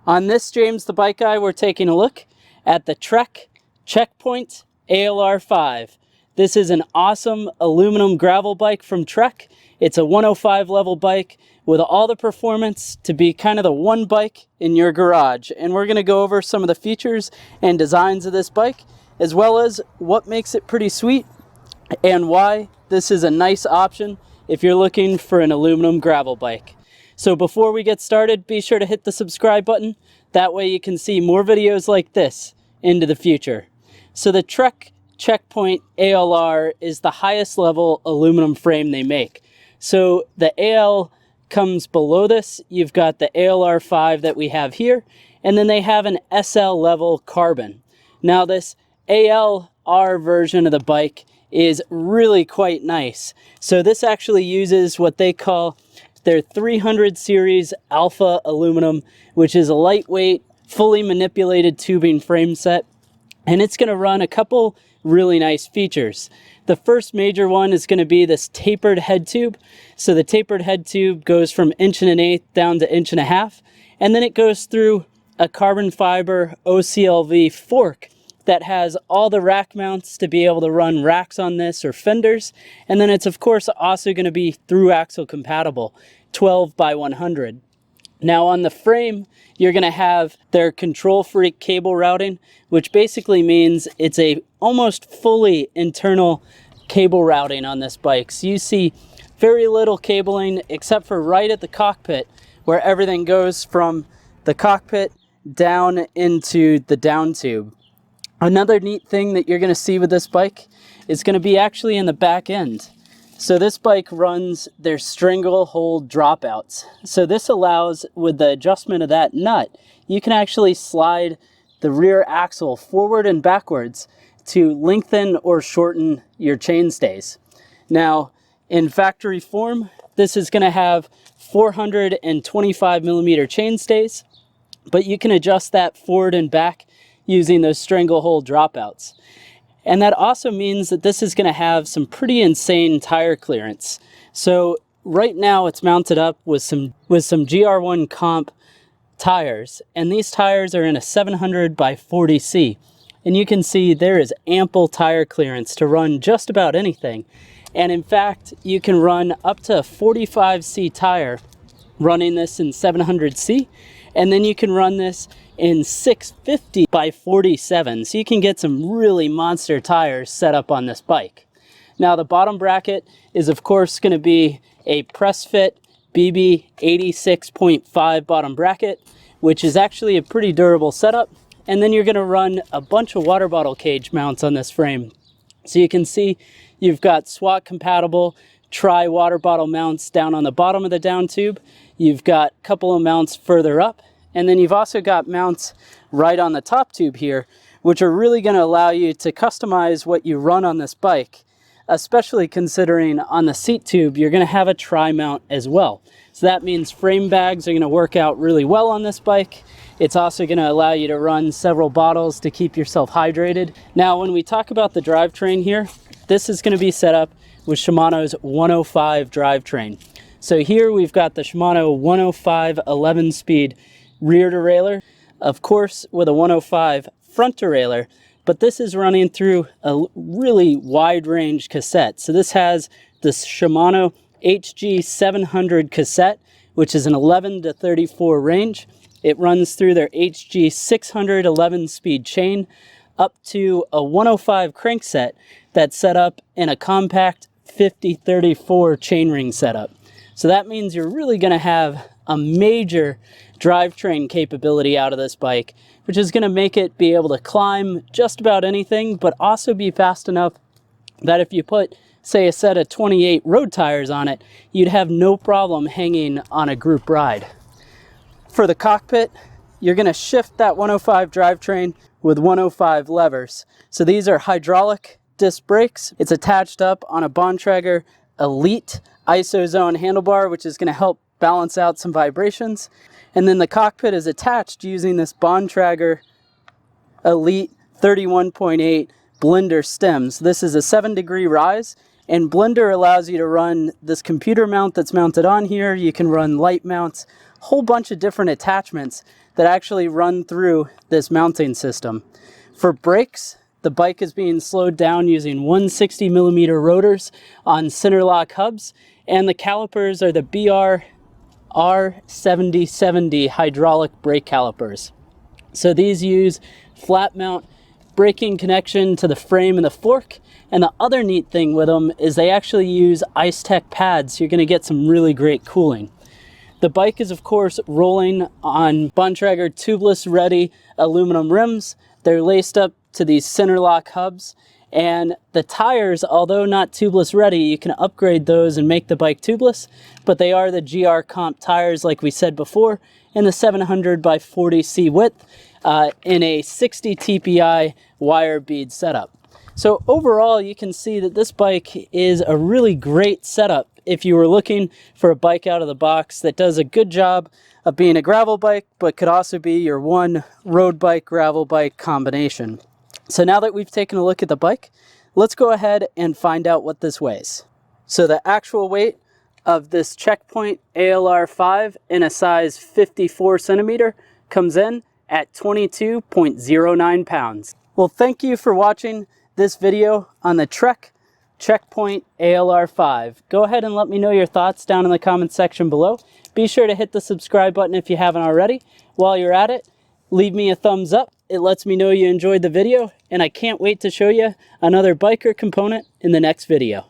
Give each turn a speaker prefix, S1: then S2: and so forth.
S1: On this James the Bike Guy, we're taking a look at the Trek Checkpoint ALR 5. This is an awesome aluminum gravel bike from Trek. It's a 105 level bike with all the performance to be kind of the one bike in your garage. And we're going to go over some of the features and designs of this bike, as well as what makes it pretty sweet and why this is a nice option if you're looking for an aluminum gravel bike. So before we get started, be sure to hit the subscribe button. That way you can see more videos like this into the future. So the Trek Checkpoint ALR is the highest level aluminum frame they make. So the AL comes below this. You've got the ALR 5 that we have here, and then they have an SL level carbon. Now this ALR version of the bike is really quite nice. So this actually uses what they call their 300 series alpha aluminum, which is a lightweight, fully manipulated tubing frame set. And it's going to run a couple really nice features. The first major one is going to be this tapered head tube. So the tapered head tube goes from 1.1" down to 1.5", and then it goes through a carbon fiber OCLV fork that has all the rack mounts to be able to run racks on this or fenders. And then it's of course also going to be through axle compatible, 12 by 100. Now on the frame, you're going to have their Control Freak cable routing, which basically means it's a almost fully internal cable routing on this bike. So you see very little cabling except for right at the cockpit, where everything goes from the cockpit down into the down tube. Another neat thing that you're going to see with this bike is going to be actually in the back end. So this bike runs their strangle hold dropouts. So this allows, with the adjustment of that nut, you can actually slide the rear axle forward and backwards to lengthen or shorten your chainstays. Now, in factory form, this is going to have 425 millimeter chainstays, but you can adjust that forward and back using those stranglehold dropouts. And that also means that this is going to have some pretty insane tire clearance. So right now it's mounted up with some GR1 comp tires, and these tires are in a 700 by 40C. And you can see there is ample tire clearance to run just about anything. And in fact, you can run up to a 45C tire running this in 700C, and then you can run this in 650 by 47. So you can get some really monster tires set up on this bike. Now the bottom bracket is of course going to be a press fit BB 86.5 bottom bracket, which is actually a pretty durable setup. And then you're going to run a bunch of water bottle cage mounts on this frame. So you can see you've got SWAT compatible tri water bottle mounts down on the bottom of the down tube. You've got a couple of mounts further up. And then you've also got mounts right on the top tube here, which are really going to allow you to customize what you run on this bike, especially considering on the seat tube, you're going to have a tri-mount as well. So that means frame bags are going to work out really well on this bike. It's also going to allow you to run several bottles to keep yourself hydrated. Now, when we talk about the drivetrain here, this is going to be set up with Shimano's 105 drivetrain. So here we've got the Shimano 105 11-speed rear derailleur, of course with a 105 front derailleur, but this is running through a really wide range cassette. So this has the Shimano HG 700 cassette, which is an 11 to 34 range. It runs through their HG 600 11-speed chain up to a 105 crankset that's set up in a compact 50-34 chainring setup. So that means you're really going to have a major drivetrain capability out of this bike, which is going to make it be able to climb just about anything, but also be fast enough that if you put, say, a set of 28 road tires on it, you'd have no problem hanging on a group ride. For the cockpit, you're going to shift that 105 drivetrain with 105 levers. So these are hydraulic disc brakes. It's attached up on a Bontrager Elite ISO zone handlebar, which is going to help balance out some vibrations. And then the cockpit is attached using this Bontrager Elite 31.8 blender stems. This is a 7-degree rise, and blender allows you to run this computer mount that's mounted on here. You can run light mounts whole bunch of different attachments that actually run through this mounting system. For brakes, the bike is being slowed down using 160mm rotors on center lock hubs, and the calipers are the BR R7070 hydraulic brake calipers. So these use flat mount braking connection to the frame and the fork, and the other neat thing with them is they actually use Ice Tech pads, so you're going to get some really great cooling. The bike is of course rolling on Bontrager tubeless ready aluminum rims. They're laced up to these center lock hubs, and the tires, although not tubeless ready, you can upgrade those and make the bike tubeless, but they are the GR Comp tires like we said before, in the 700 by 40C width, in a 60 TPI wire bead setup. So overall, you can see that this bike is a really great setup if you were looking for a bike out of the box that does a good job of being a gravel bike, but could also be your one road bike, gravel bike combination. So now that we've taken a look at the bike, let's go ahead and find out what this weighs. So the actual weight of this Checkpoint ALR 5 in a size 54 centimeter comes in at 22.09 pounds. Well, thank you for watching this video on the Trek Checkpoint ALR 5. Go ahead and let me know your thoughts down in the comments section below. Be sure to hit the subscribe button if you haven't already. While you're at it, leave me a thumbs up. It lets me know you enjoyed the video, and I can't wait to show you another biker component in the next video.